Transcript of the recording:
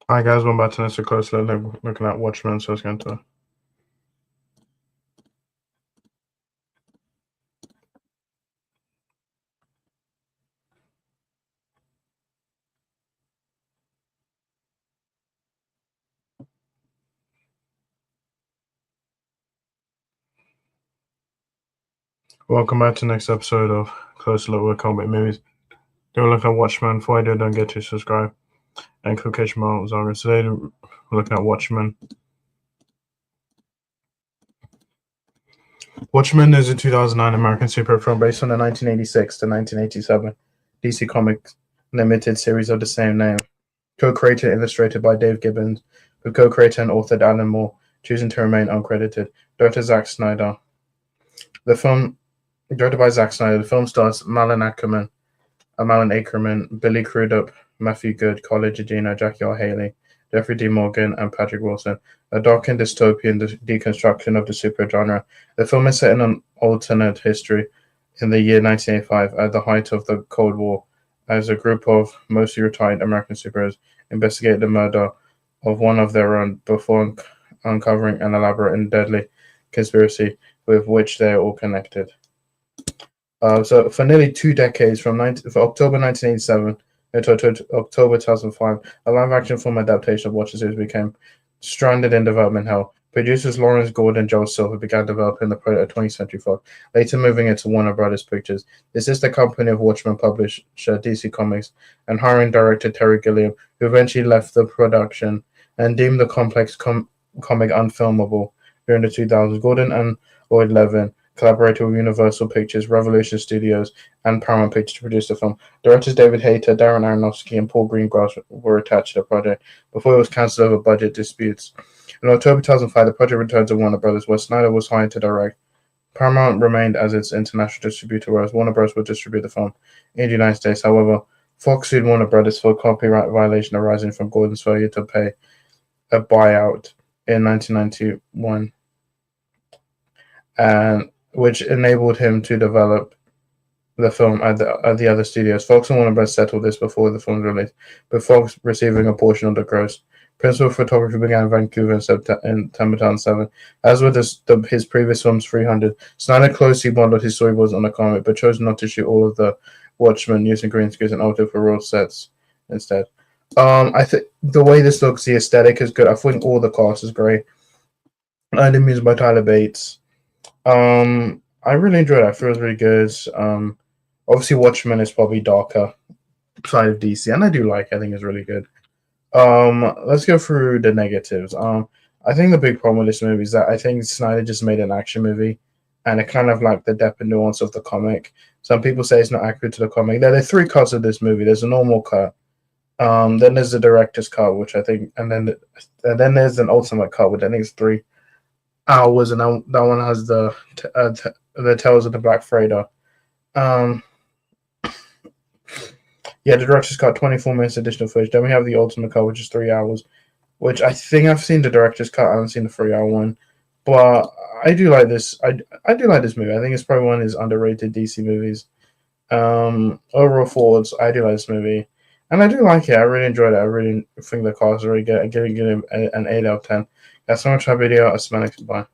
Hi guys, welcome back to this close look looking at Watchmen. So it's going to welcome back to the next episode of Close Look with Comic Movies. We're looking at Watchmen. Before I do, don't get to subscribe and click catch my Zaga. Today we're looking at Watchmen. Watchmen is a 2009 American superhero film based on the 1986 to 1987 DC Comics limited series of the same name. Co-created and illustrated by Dave Gibbons, with co-creator and author Alan Moore choosing to remain uncredited. Director Zack Snyder. The film, directed by Zack Snyder, the film stars Malin Åkerman, Billy Crudup, Matthew Goode, Carla Gugino, Earle Haley, Jeffrey D. Morgan, and Patrick Wilson. A dark and dystopian deconstruction of the superhero genre. The film is set in an alternate history in the year 1985, at the height of the Cold War, as a group of mostly retired American superheroes investigate the murder of one of their own before uncovering an elaborate and deadly conspiracy with which they are all connected. So for nearly 2 decades, from October 1987 to October 2005, a live-action film adaptation of Watchmen series became stranded in development hell. Producers Lawrence Goode and Joel Silver began developing the project at 20th Century Fox, later moving it to Warner Brothers Pictures. This is the company of Watchmen publisher DC Comics, and hiring director Terry Gilliam, who eventually left the production and deemed the complex comic unfilmable during the 2000s. Gordon and Lloyd Levin collaborated with Universal Pictures, Revolution Studios, and Paramount Pictures to produce the film. Directors David Hayter, Darren Aronofsky, and Paul Greengrass were attached to the project before it was cancelled over budget disputes. In October 2005, the project returned to Warner Brothers, where Snyder was hired to direct. Paramount remained as its international distributor, whereas Warner Bros. Would distribute the film in the United States. However, Fox sued Warner Brothers for a copyright violation arising from Gordon's failure to pay a buyout in 1991, and which enabled him to develop the film at the other studios. Fox and Warner Bros. Settled this before the film's release, with Fox receiving a portion of the gross. Principal photography began in Vancouver in September 2007. As with his previous films, 300, Snyder closely modeled his storyboards on the comic, but chose not to shoot all of the Watchmen using green screens and altered for real sets instead. I think the way this looks, the aesthetic is good. I think all the cast is great. The music by Tyler Bates. I really enjoyed it. I feel it was really good. Obviously, Watchmen is probably darker side of DC, and I do like it. I think it's really good. Let's go through the negatives. I think the big problem with this movie is that I think Snyder just made an action movie, and it kind of like the depth and nuance of the comic. Some people say it's not accurate to the comic. There are 3 cuts of this movie. There's a normal cut. Then there's the director's cut, which I think, and then there's an ultimate cut, which I think is 3 hours, and that one has the Tales of the Black Freighter. Yeah, the director's cut, 24 minutes additional footage. Then we have the ultimate cut, which is 3 hours, which I think I've seen the director's cut. I haven't seen the 3-hour one, but I do like this. I do like this movie. I think it's probably one of his underrated DC movies. Overall thoughts, I do like this movie, and I do like it. I really enjoyed it. I really think the cast is really good. I'm giving it an 8 out of 10. That's so much for our video. I'll see you next. Bye.